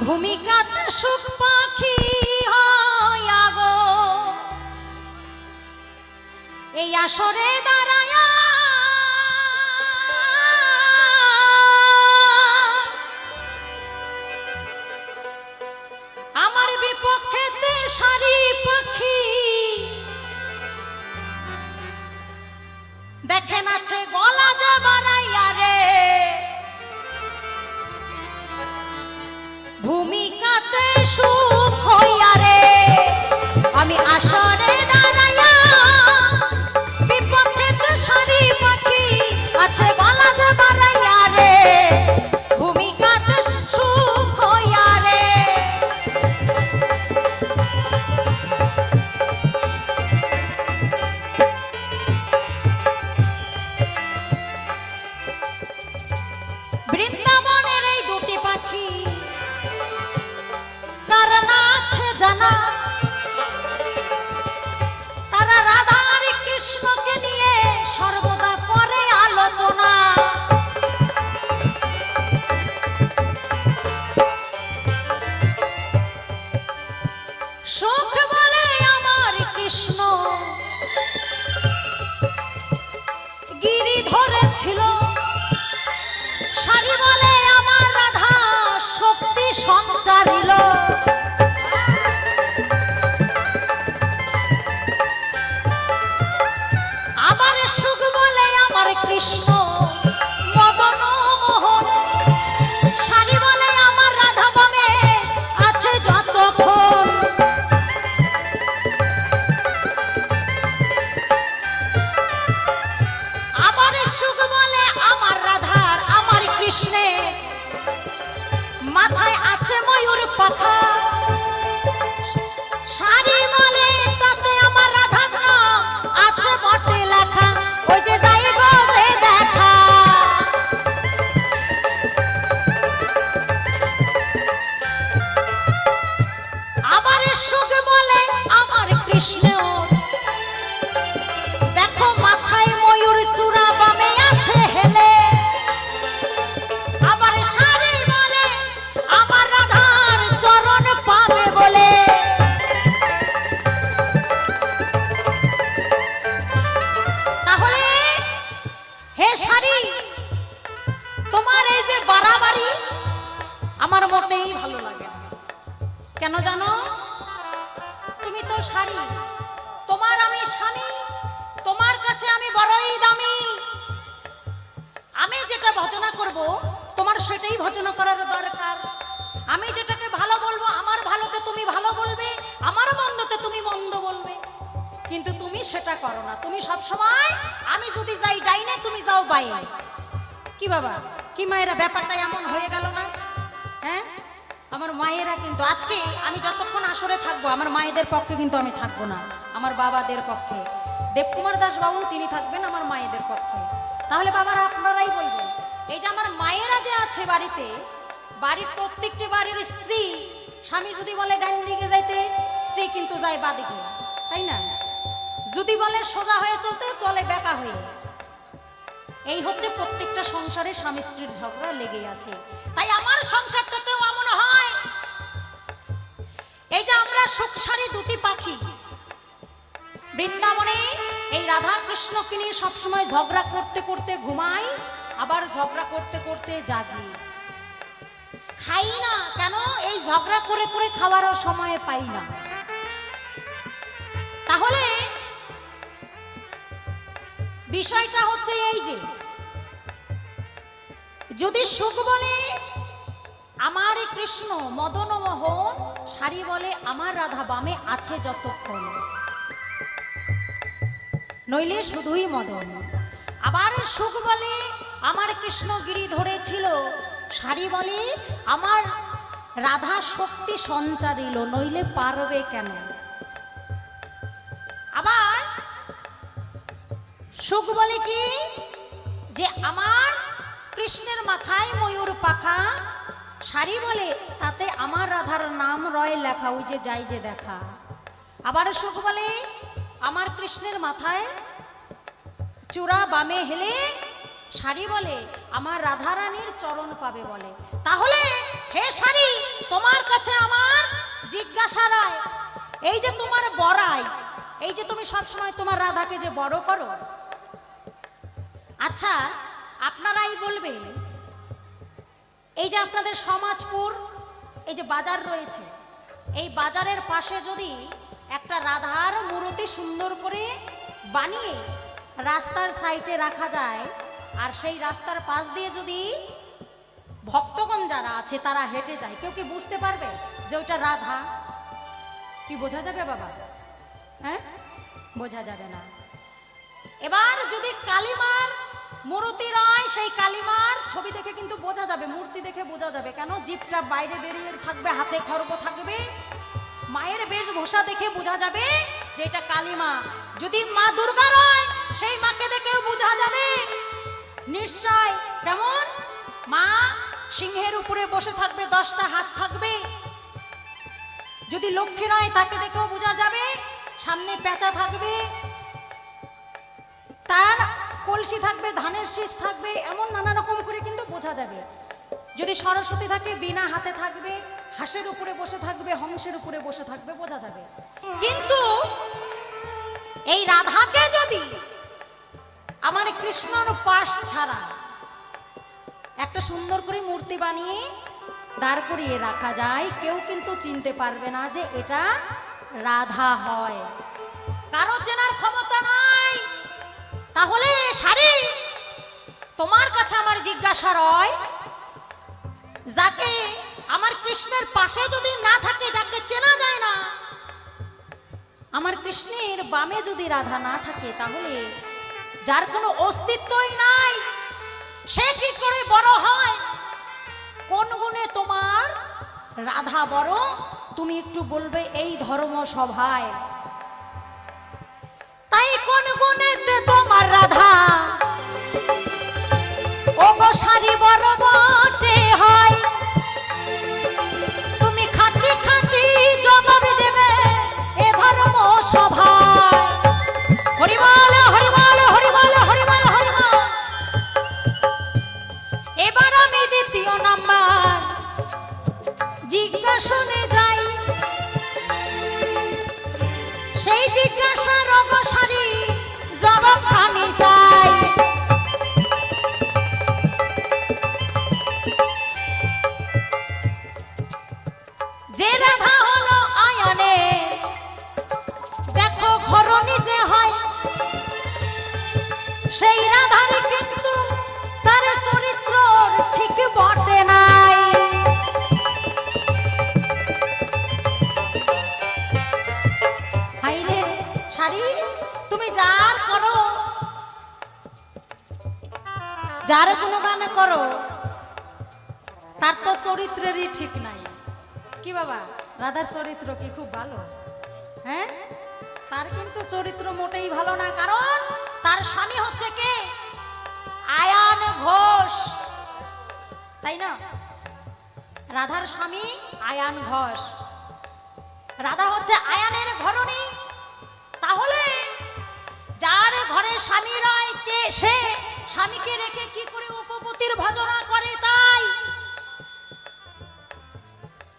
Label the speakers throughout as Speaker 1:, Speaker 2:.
Speaker 1: ভূমিকাতে সুখ পাখি হইয়া গো এই আসরে দাঁড়ায়া আমার বিপক্ষেতে সারি পাখি দেখেন আছে গলা যে বাড়াইয়া রে ভূমিকাতে সুখ হইয়া রে আমি আসরে দাঁড়াইয়া বিপক্ষেতে সারি পাখি আছে গলা যে বাড়াইয়া রে ভূমিকাতে সুখ হইয়া রে বৃন্দাবনের এই দুটি পাখি কারণ আছে জানা তারা রাধা আর কৃষ্ণকে নিয়ে সর্বদা করে আলোচনা সুখ বলে আমার কৃষ্ণ গিরি ধরেছিল সারি বলে আমার রাধা শক্তি সঞ্চারিল আবার সুখ বলে আমার কৃষ্ণ মদন মোহন সারি বলে আমার রাধা বামে আছে যতক্ষণ আবার সুখ বলে আমার রাধার আমার কৃষ্ণে মাথায় আছে ময়ূর পাখা সারি বলে তাতে আমার রাধার নাম আছে বটে লেখা ওই যে যাইব যে দেখা আবার সুখ বলে আমার কৃষ্ণ দেখো মাথায় ময়ূর চূড়া বামে আছে হেলে আবার সারি বলে আমার রাধার চরণ পাবে বলে তাহলে হে সারি তোমার এই যে বাড়াবাড়ি আমার মোটেই ভালো লাগে না কেন জানো তুমি তো সারি তোমার আমি স্বামী তোমার কাছে আমি বড়ই দামি আমি যেটা ভজনা করব তোমার সেটাই ভজনা করার দরকার আমি যেটাকে ভালো বলবো আমার ভালোতে তুমি ভালো বলবে আমার মন্দতে তুমি মন্দ বলবে কিন্তু তুমি সেটা করো না তুমি সব সময় আমি যদি যাই ডাইনে তুমি যাও বাইরে কি বাবা কি মায়েরা ব্যাপারটা এমন হয়ে গেল না হ্যাঁ আমার মায়েরা কিন্তু আজকে আমি যতক্ষণ আসরে থাকবো আমার মায়েদের পক্ষে কিন্তু আমি থাকবো না আমার বাবাদের পক্ষে দেবকুমার দাস বাবু তিনি থাকবেন আমার মায়েদের পক্ষে তাহলে বাবারা আপনারাই বলবেন এই যে আমার মায়েরা যে আছে বাড়িতে বাড়ির প্রত্যেকটি বাড়ির স্ত্রী স্বামী যদি বলে ডান দিকে যাইতে স্ত্রী কিন্তু যায় বাদিকে তাই না যদি বলে সোজা হয়ে চলতে চলে বেঁকা হয়ে এই হচ্ছে প্রত্যেকটা সংসারে স্বামী স্ত্রীর ঝগড়া লেগেই আছে তাই আমার সংসারটাতেও এমন হয় এই যে আমরা সুখসারী দুটি পাখি বৃন্দাবনে এই রাধা কৃষ্ণকে নিয়ে সবসময় ঝগড়া করতে করতে ঘুমাই আবার ঝগড়া করতে করতে জাগি খাই না কেন এই ঝগড়া করে করে খাওয়ারও সময় পাই না তাহলে বিষয়টা হচ্ছে এই যে যদি সুখ বলে আমার কৃষ্ণ মদন মোহন সারি বলে আমার রাধা বামে আছে যতক্ষণ নইলে শুধুই মদন আবার সুখ বলে আমার কৃষ্ণ গিরি ধরেছিল সারি বলে আমার রাধা শক্তি সঞ্চারিল নইলে পারবে কেন আবার সুখ বলে কি যে আমার কৃষ্ণের মাথায় ময়ূর পাখা সারি বলে তাতে আমার রাধার নাম রয় লেখা ওই যে যাই যে দেখা আবার সুখ বলে আমার কৃষ্ণের মাথায় চূড়া বামে হেলে সারি বলে আমার রাধারানীর চরণ পাবে বলে। তাহলে হে সারি, তোমার হচ্ছে আমার জিজ্ঞাসা রায়। এই যে তোমার বড়াই, এই যে তুমি সবসময় তোমার রাধাকে যে বড় করো, আচ্ছা আপনারাই বলবেন, এই যে আপনাদের সমাজপুর এই যে বাজার রয়েছে, এই বাজারের পাশে যদি একটা রাধার মূর্তি সুন্দর করে বানিয়ে রাস্তার সাইডে রাখা যায়, আর সেই রাস্তার পাশ দিয়ে যদি ভক্তগণ যারা আছে তারা হেঁটে যায়, কেউ কি বুঝতে পারবে যে ওইটা রাধা? কি বোঝা যাবে বাবা? হ্যাঁ, বোঝা যাবে না। এবার যদি কালিমার মূর্তি রয়, সেই কালিমার ছবি দেখে কিন্তু বোঝা যাবে, মূর্তি দেখে বোঝা যাবে। কেন? জিভটা বাইরে বেরিয়ে থাকবে, হাতে খড়গ থাকবে, মায়ের বেশভূষা দেখে বোঝা যাবে যে এটা কালিমা। যদি মা দুর্গা রয়, সেই মাকে দেখেও বোঝা যাবে নিশ্চয়। কেমন? মা সিংহের উপরে বসে থাকবে, 10টা হাত থাকবে। যদি লক্ষ্মী রয়, তাকে দেখেও বোঝা যাবে সামনে পেঁচা থাকবে, তার কলসি থাকবে, ধানের শীষ থাকবে, এমন নানা রকম করে কিন্তু বোঝা যাবে। যদি সরস্বতী থাকে, বিনা হাতে থাকবে, হাঁসের উপরে বসে থাকবে, হংসের উপরে বসে থাকবে, বোঝা যাবে। কিন্তু এই রাধাকে যদি আমার কৃষ্ণর পাশ ছাড়া একটা সুন্দর করে মূর্তি বানিয়ে দাঁড় করিয়ে রাখা যায়, কেউ কিন্তু চিনতে পারবে না যে এটা রাধা হয়। কারো চেনার ক্ষমতা নাই। তাহলে সারি, তোমার কাছে আমার জিজ্ঞাসা রয়, যাকে আমার কৃষ্ণের পাশে যদি না থাকে, যাকে চেনা যায় না, আমার কৃষ্ণের বামে যদি রাধা না থাকে, তাহলে যার কোনো অস্তিত্বই নাই, সে কি করে বড় হয়? কোন গুণে তোমার রাধা বড় তুমি একটু বলবে এই ধর্ম সভায়। তাই কোন গুণেতে তোমার রাধা ও গো সারি বড় বটে হয়? তুমি খাটি খাটি জবাব দেবে এ ধর্ম সভায়। হরিবল হরিবল হরিবল হরিবল হরিবল। এবার আমি দ্বিতীয় নাম্বার জিজ্ঞাসনে যাই। সেই জিজ্ঞাসার অবসারী জবাব আমি চাই। যে রাধা হলো আয়নে, দেখো ঘরণী যে হয়, সেই রাধার কিন্তু তার চরিত্র ঠিক বটে নাই। হাইরে সারি, তুমি যার করো, যার কোনো গান করো, তার তো চরিত্রেরই ঠিক নাই। কি বাবা, রাধার চরিত্র কি খুব ভালো? হ্যাঁ, তার কিন্তু চরিত্র মোটেই ভালো না। কারণ তার স্বামী হচ্ছে কে? আয়ান ঘোষ, তাই না? রাধার স্বামী আয়ান ঘোষ, রাধা হচ্ছে আয়ানের ঘরণী। তাহলে যার ঘরে স্বামী রয়, কে সে স্বামীকে রেখে কি করে উপপতির ভজনা করে? তাই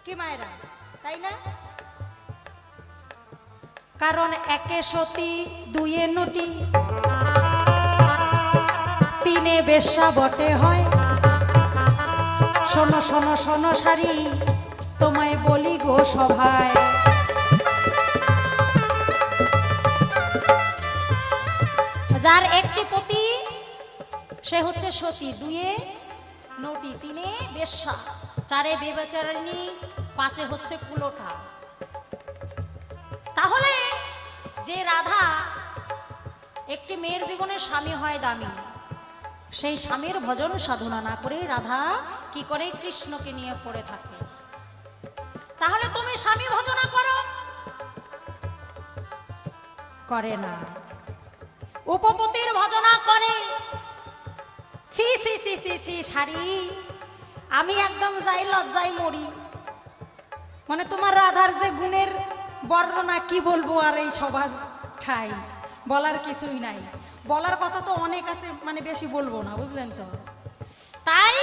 Speaker 1: কি মায়েরা, তাই না? কারণ একে সতী, দুয়ে নটি, তিনে বেশ্যা বটে হয়। শোনো শোনো শোনো সারি, তোমায় বলি গো সভায়। যার একটি পতি সে হচ্ছে সতী, দুয়ে নটি, তিনে বেশ্যা, চারে বেবেচারিণী, পাঁচে হচ্ছে কুলোটা। তাহলে যে রাধা একটি মেয়ের জীবনে স্বামী হয় দামি, সেই স্বামীর ভজন সাধনা না করে রাধা কি করে? কৃষ্ণকে নিয়ে পড়ে থাকে। তাহলে তুমি স্বামী ভজনা করো? করে না। উপপতির ভজনা করে। ছি ছি ছি ছি ছি সারি, আমি একদম যাই লজ্জায় মরি। মানে তোমার রাধার যে গুণের বর্ণনা কি বলবো, আর এই সভা ঠাই বলার কিছুই নাই। বলার কথা তো অনেক আছে, মানে বেশি বলবো না, বুঝলেন তো? তাই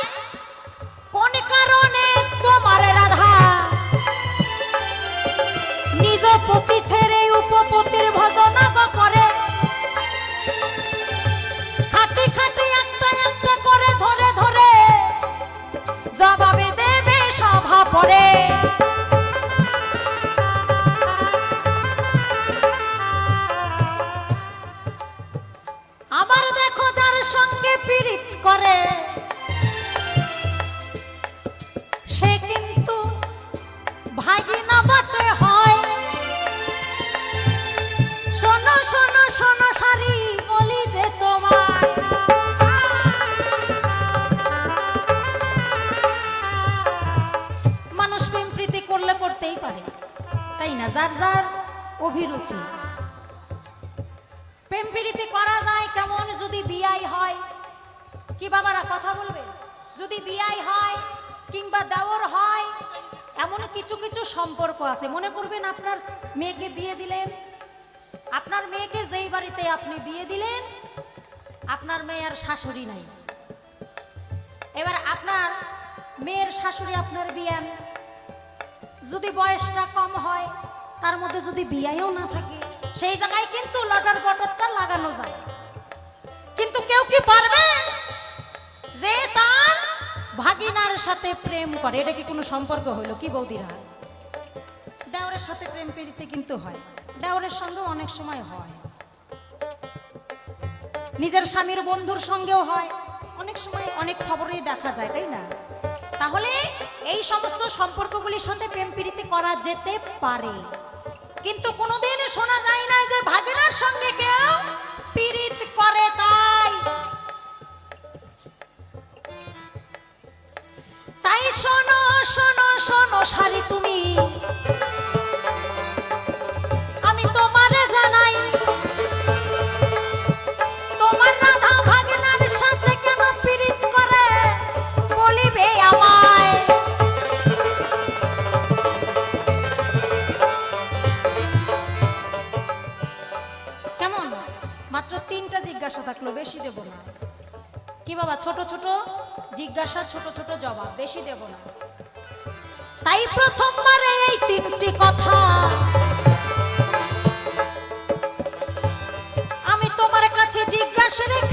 Speaker 1: কোন কারণে তোমার রাধা ভাগিনা বাটে হয়। শোনো শোনো শোনো শাড়ি বলি যে তোমায়, মানুষ প্রেম প্রীতি করলে করতেই পারে, তাই না? যার যার অভিরুচি। প্রেম প্রীতি করা যায় কেমন? যদি বিয়াই হয়, কি বাবারা কথা বলবে, যদি বিয়াই হয় কিংবা দেওর হয়, এমন কিছু কিছু সম্পর্ক আছে। মনে করবেন আপনার মেয়েকে বিয়ে দিলেন, আপনার মেয়েকে যেই বাড়িতে আপনি বিয়ে দিলেন, আপনার মেয়ের শাশুড়ি নাই। এবার আপনার মেয়ের শাশুড়ি আপনার বিয়ান, যদি বয়সটা কম হয়, তার মধ্যে যদি বিয়াইও না থাকে, সেই জায়গায় কিন্তু লাগার বটরটা লাগানো যায়। কিন্তু কেউ কি পারবে যে তার ভাগিনার সাথে প্রেম করে? এটা কি কোনো সম্পর্ক হইল? কি বৌদিরা, দেওরের সাথে প্রেম প্রীতি কিন্তু হয়, দেওরের সঙ্গে অনেক সময় হয়, নিজের স্বামীর বন্ধুর সঙ্গেও হয়, অনেক সময় অনেক খবরেই দেখা যায়, তাই না? তাহলে এই সমস্ত সম্পর্কগুলির সাথে প্রেম প্রীতি করা যেতে পারে, কিন্তু কোনোদিন শোনা যায় না যে ভাগিনার সঙ্গে কেউ পীড়িত করে। তাই শোনো শোনো শোনো শালি তুমি, আমি তোমারে জানাই, তোমার রাধা ভাগিনার সাথে কেন পীড়িত করে বলিবে আমায়। কেমন? মাত্র 3টা জিজ্ঞাসা থাকলো, বেশি দেব না। কি বাবা, ছোট ছোট জিজ্ঞাসা, ছোট ছোট জবাব, বেশি দেব না। তাই প্রথমবারে এই 3টি কথা আমি তোমার কাছে জিজ্ঞাসা রেখে